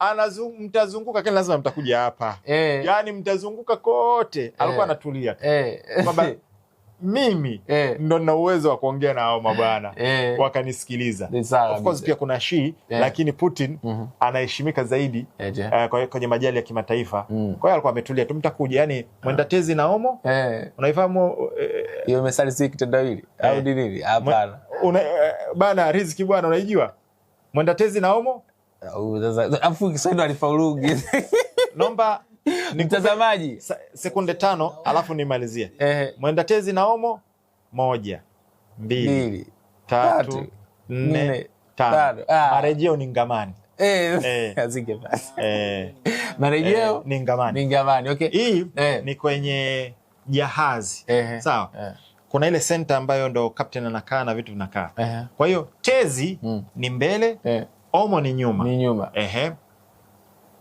S2: Mtazunguka kile lazima mtakuja hapa. Yaani mtazunguka kote. Alikuwa anatulia. Kwamba mimi ndo na uwezo wa kuongea na hao mabwana wakanisikiliza. Of course pia kuna Xi lakini Putin anaheshimika zaidi kwenye majali ya kimataifa. Kwa hiyo alikuwa ametulia tu mtakuja, yani mwenda tezi na omo unaifahamu
S1: hiyo mesali si kitendawili au nini? Hapana.
S2: bana Riziki bwana unaijua? Mwenda tezi na omo?
S1: Sasa afu Kiswahili alifaulugi.
S2: Naomba
S1: mtazamaji
S2: sekunde 5 alafu nimalizie. Mwenda tezi na omo 1 2 3 4 5. Marejeo ni ngamani.
S1: Azike basi. Marejeo
S2: ni ngamani.
S1: Ni ngamani. Okay.
S2: Hii ni kwenye jahazi. Sawa. Kuna ile center ambayo ndo captain anakaa na vitu vinakaa. Kwa hiyo tezi ni mbele, omo ni nyuma.
S1: Ni nyuma.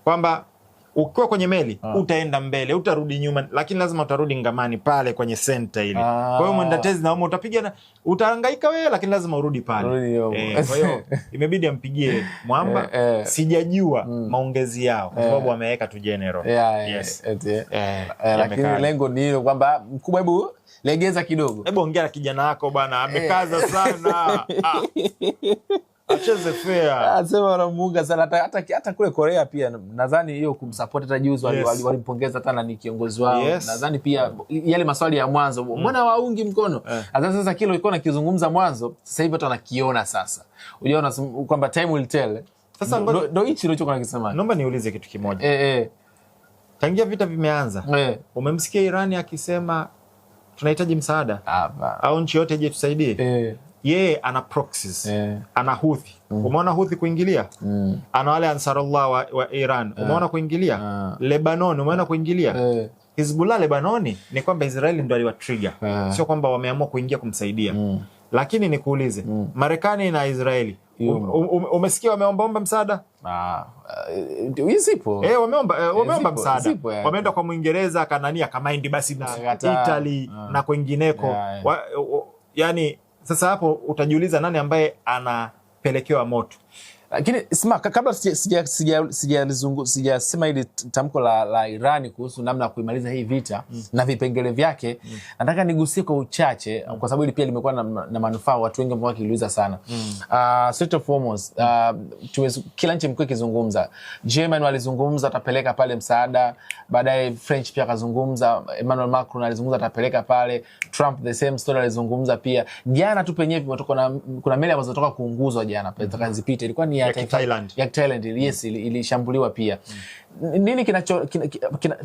S2: Kwamba ukiwa kwenye meli utaenda mbele, utarudi nyuma, lakini lazima utarudi ngamani pale kwenye center ile. Kwa hiyo mwenda tezi na omo utapiga, utahangaika wewe, lakini lazima urudi pale. Kwa hiyo imebidi ampigie mwamba. Sijajua maongezi yao kwa sababu wameweka tu general. Yes.
S1: Lakini lengo ni hilo kwamba mkubwa, hebu legeza kidogo.
S2: Hebu ongea na kijana wako bwana, amekaza sana. Acheze fair.
S1: Anasema wanamuunga sana hata kule Korea pia nadhani hiyo kumsupport hata juzi walimpongeza hata ni kiongozi wao. Nadhani pia yale maswali ya mwanzo mbona waungi mkono. Sasa kile ilikuwa nakizungumza mwanzo, sasa hivi watu wanakiona sasa. Unaona kwamba time will tell. Sasa ndio hichi nilichokuwa nakisema.
S2: Naomba niulize kitu kimoja. Tangia vita vimeanza, umemsikia Irani akisema tunahitaji msaada? Au nchi yote je tusaidie? Yeye ana proxies, ana Houthi. Umeona Houthi kuingilia? Ana wale Ansarullah wa Iran. Umeona kuingilia? Lebanon umeona kuingilia? Hezbollah Lebanoni ni kwamba Israeli ndio aliwa trigger. Sio kwamba wameamua kuingia kumsaidia. Lakini nikuulize, Marekani na Israeli umesikia wameomba msaada?
S1: Zipo.
S2: Wameomba msaada. Wameenda kwa Muingereza kanania kamaindi basi na Italy na kwingineko. Yani sasa hapo utajiuliza nani ambaye anapelekewa moto.
S1: Lakini sima kabla sijasema ile tamko la Irani kuhusu namna ya kuimaliza hii vita na vipengele vyake, nataka nigusie kwa uchache kwa sababu ile pia limekuwa na manufaa, watu wengi ambao wakiuliza sana. First of foremost, kila nchi mkuu ikizungumza. German walizungumza atapeleka pale msaada, baadaye French pia akazungumza, Emmanuel Macron alizungumza atapeleka pale, Trump the same story alizungumza pia. Jana tu penyewe kuna meli ambazo zinatoka kuunguzwa jana, zitakazipita ilikuwa ni ya Thailand. Yes, ilishambuliwa pia. Nini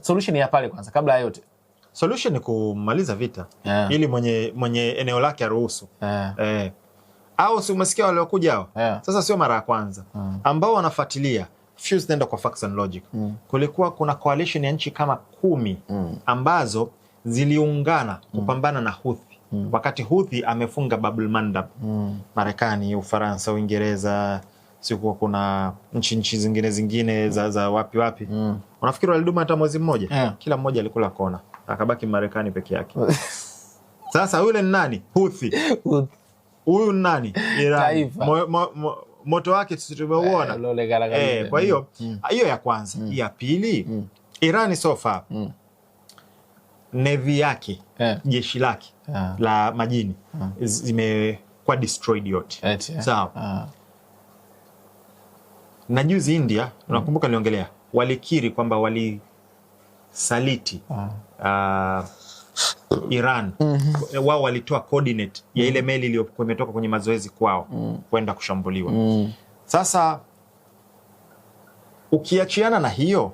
S1: solution ya pale kwanza kabla ya yote?
S2: Solution ni kumaliza vita. Ili mwenye eneo lake aruhusu. Au si umesikia wale wakuja hao? Sasa sio mara ya kwanza. Ambao wanafuatilia fuse nenda kwa facts and logic. Kulikuwa kuna coalition ya nchi kama 10 ambazo ziliungana kupambana na Houthi. Wakati Houthi amefunga Bab el-Mandab. Marekani, Ufaransa, Uingereza, sikuwa kuna nchi zingine za wapi. Unafikiri waliduma hata mwezi mmoja? Kila mmoja alikula kona. Akabaki Marekani peke yake. Sasa yule ni nani? Houthi. Huyu nani? Iran. Moto wake tumeuona. Kwa hiyo ya kwanza. Ya pili, Iran so far navy yake, jeshi lake la majini zimekuwa destroyed yote. Sawa. Na juzi India, unakumbuka niliongelea, walikiri kwamba walisaliti Iran. Wao walitoa coordinate ya ile meli iliyokuwa imetoka kwenye mazoezi kwao kwenda kushambuliwa. Sasa ukiachiana na hiyo,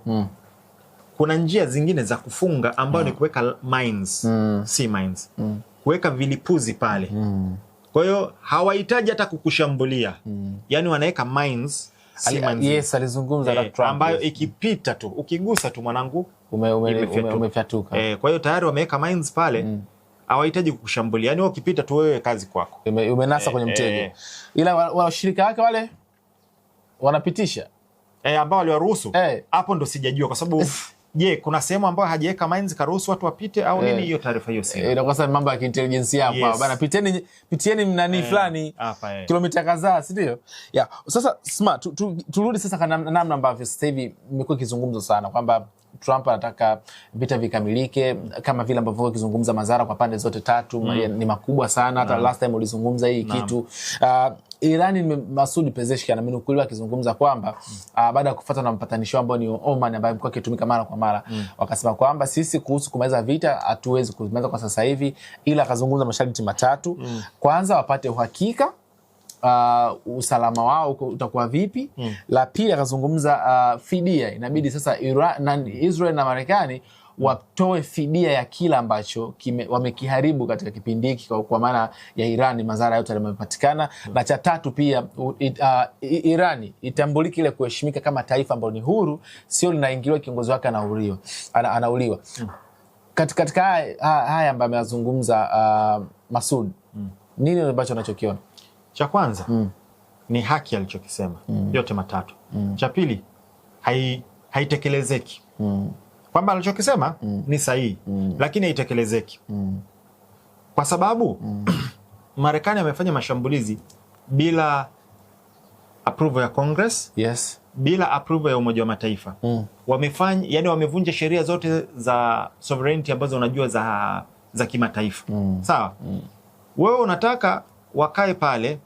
S2: kuna njia zingine za kufunga ambayo ni kuweka mines, sea mines. Kuweka vilipuzi pale. Kwa hiyo hawahitaji hata kukushambulia. Yaani wanaweka mines.
S1: Yes, alizungumza na Trump
S2: ambayo ikipita tu, ukigusa tu mwanangu
S1: umefyatuka.
S2: Kwa hiyo tayari wameweka mines pale. Hawahitaji kukushambulia. Yaani ukipita tu wewe kazi kwako.
S1: Umenasa kwenye mtego. Ila washirika wake wale wanapitisha
S2: ambao waliwaruhusu. Hapo ndo sijajua kwa sababu je, kuna sehemu ambayo hajaweka mines karuhusu watu wapite au nini? Hiyo taarifa hiyo sio.
S1: Inakuwa sasa mambo ya intelligence hapa. Bana pitieni mnani fulani kilomita kadhaa, si ndio? Sasa smart turudi sasa kana namna ambavyo sasa hivi imekuwa kizungumzo sana kwamba Trump anataka vita vikamilike kama vile ambavyo ukizungumza madhara kwa pande zote tatu ni makubwa sana. Hata last time ulizungumza hii kitu. Irani, Masoud Pezeshkian amenukuliwa akizungumza kwamba baada ya kufuata na mpatanishi ambao ni Oman ambaye mko akitumika mara kwa mara, wakasema kwamba sisi kuhusu kumaliza vita hatuwezi kumaliza kwa sasa hivi, ila akazungumza masharti matatu. Kwanza, wapate uhakika usalama wao utakuwa vipi. La pili, akazungumza fidia. Inabidi sasa Israel na Marekani watoe fidia ya kila ambacho wamekiharibu katika kipindi hiki, kwa maana ya Irani madhara yote yamepatikana. Na cha tatu pia Irani itambulike ile kuheshimika kama taifa ambalo ni huru, sio linaingiliwa kiongozi wake anauliwa. Katika haya ambayo amezungumza Masoud, nini ambacho unachokiona?
S2: Cha kwanza ni haki alichokisema, yote matatu. Cha pili, haitekelezeki. Kwamba alichokisema ni sahihi, lakini haitekelezeki. Kwa sababu Marekani amefanya mashambulizi bila approval ya Congress, bila approval ya Umoja wa Mataifa. Wamevunja sheria zote za sovereignty ambazo unajua za kimataifa. Sawa? Wewe unataka wakae pale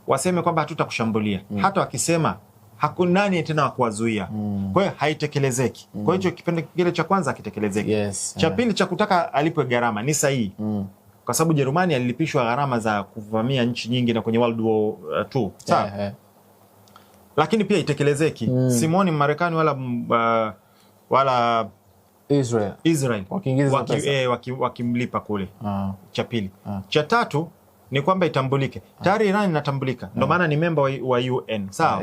S2: waseme kwamba hatutakushambulia. Hata wakisema hakuna nani tena wa kuwazuia. Kwa hiyo haitekelezeki. Kwa hiyo kipindi kile cha kwanza hakitekelezeki. Cha pili, cha kutaka alipwe gharama ni sahihi. Kwa sababu Jerumani alilipishwa gharama za kuvamia nchi nyingi na kwenye World War II. Sawa? Lakini pia haitekelezeki. Simoni Marekani wala Israel wakimlipa kule. Cha pili. Cha tatu ni kwamba itambulike. Tayari Iran inatambulika. Ndio maana ni memba wa UN. Sawa?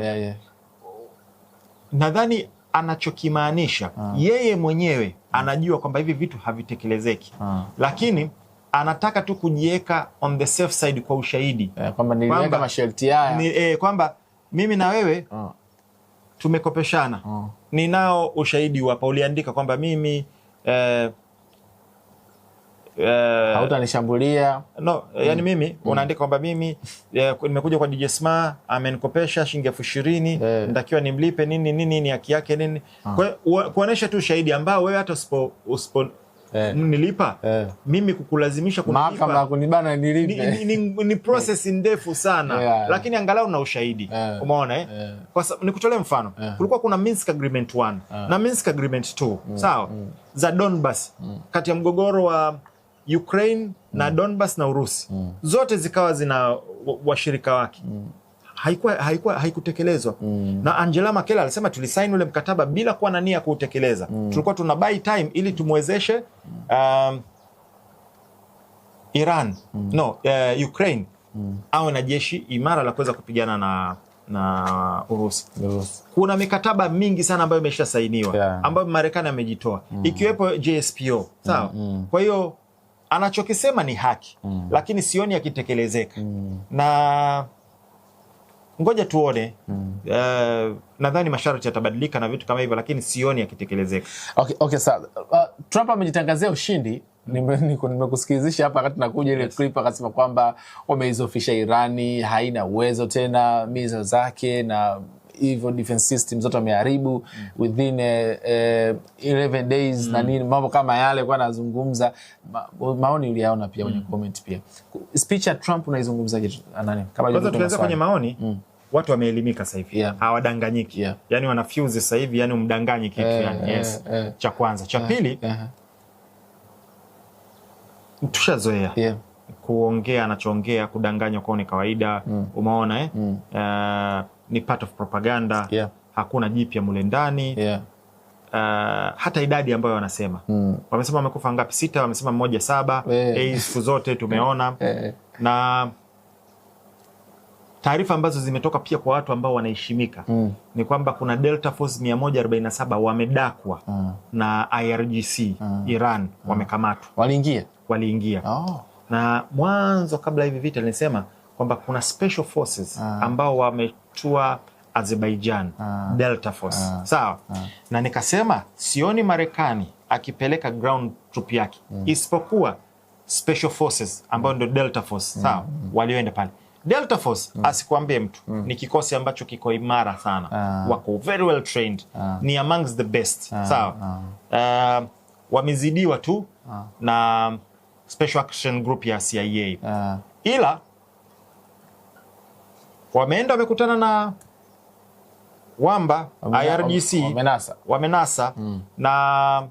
S2: Nadhani anachokimaanisha yeye mwenyewe anajua kwamba hivi vitu havitekelezeki. Lakini anataka tu kujiweka on the safe side kwa ushahidi.
S1: Kwamba niliweka masharti haya.
S2: Kwamba mimi na wewe tumekopeshana. Ninao ushahidi hapa, uliandika kwamba mimi
S1: hautanishambulia.
S2: No, yani mimi unaandika kwamba mimi nimekuja kwa DJ Sma, amenikopesha shilingi 20,000, nitakiwa nimlipe nini haki yake nini. Kwa kuonesha tu ushahidi ambao wewe hata usipo nilipa mimi kukulazimisha kunilipa,
S1: mahakama kunibana nilipe
S2: ni process ndefu sana. Lakini angalau na ushahidi. Umeona Kwa sababu nikutolee mfano, kulikuwa kuna Minsk Agreement 1 na Minsk Agreement 2, sawa, za Donbas, kati ya mgogoro wa Ukraine na Donbas na Urusi. Zote zikawa zina washirika wake. Haikutekelezwa. Na Angela Merkel alisema tulisaini ule mkataba bila kuwa na nia kuutekeleza. Tulikuwa tuna buy time ili tumwezeshe Ukraine awe na jeshi imara la kuweza kupigana na Urusi. Kuna mikataba mingi sana ambayo imeshasainiwa ambayo Marekani amejitoa, ikiwepo JSPO. Sawa? Kwa hiyo anachokisema ni haki, lakini sioni akitekelezeka. Na ngoja tuone. Nadhani masharti yatabadilika na vitu kama hivyo, lakini sioni akitekelezeka.
S1: Okay, sawa. Trump amejitangazia ushindi. Nimekusikilizisha hapa wakati nakuja ile clip, akasema kwamba wameizofisha Irani, haina uwezo tena, mizo zake na hivyo defense system zote wameharibu within 11 days na nini, mambo kama yale kwa anazungumza. Maoni uliyaona pia kwenye comment pia. Speech ya Trump unaizungumzaje nani?
S2: Kwanza tuanze kwenye maoni. Watu wameelimika sasa hivi. Hawadanganyiki. Yani wanafuse sasa hivi, yani umdanganyi kitu yani. Cha kwanza. Cha pili, tushazoea kuongea anachoongea, kudanganywa kwao ni kawaida. Umeona ni part of propaganda. Hakuna jipya mule ndani. Hata idadi ambayo wanasema, wamesema wamekufa ngapi? 6, wamesema 7. Siku zote tumeona. Na taarifa ambazo zimetoka pia kwa watu ambao wanaheshimika ni kwamba kuna Delta Force 147 wamedakwa na IRGC Iran, wamekamatwa. Waliingia. Na mwanzo kabla hivi vita nilisema kwamba kuna special forces ambao wametua Azerbaijan, Delta Force. Sawa? Na nikasema sioni Marekani akipeleka ground troop yake isipokuwa special forces ambao ndio Delta Force. Sawa? Walioenda pale. Delta Force asikwambie mtu ni kikosi ambacho kiko imara sana, wako very well trained, ni amongst the best, sawa. Wamezidiwa tu na Special Action Group ya CIA, ila wameenda wamekutana na Wamba IRGC, wamenasa na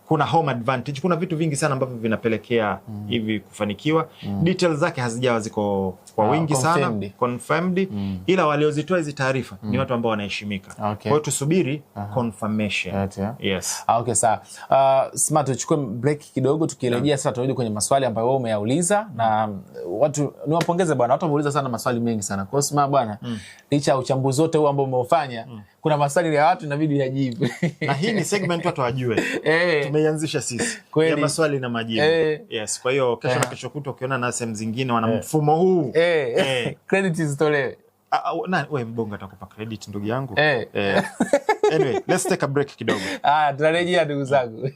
S2: kuna home advantage, kuna vitu vingi sana ambavyo vinapelekea hivi kufanikiwa. Details zake hazijawa ziko kwa wingi sana confirmed, ila waliozitoa hizi taarifa ni watu ambao wanaheshimika. Kwa hiyo tusubiri confirmation. Yes.
S1: Okay, sawa. Smart, tuchukue break kidogo, tukirejea sasa turudi kwenye maswali ambayo wewe umeyauliza, na watu niwapongeze bwana, watu wameuliza sana maswali mengi sana. Kwa hiyo Smart bwana, licha uchambuzi wote huu ambao umeufanya, kuna maswali ya watu inabidi yajibu.
S2: Na hii ni segment watu wajue. Tumeianzisha sisi ya maswali na majibu. Yes, kwa hiyo kesho na kesho kutwa ukiona na sehemu zingine wana mfumo huu.
S1: Credit zitolewe.
S2: Wewe Mbongo atakupa credit ndugu yangu. Anyway, let's take a break kidogo.
S1: Tunarejea ndugu zangu.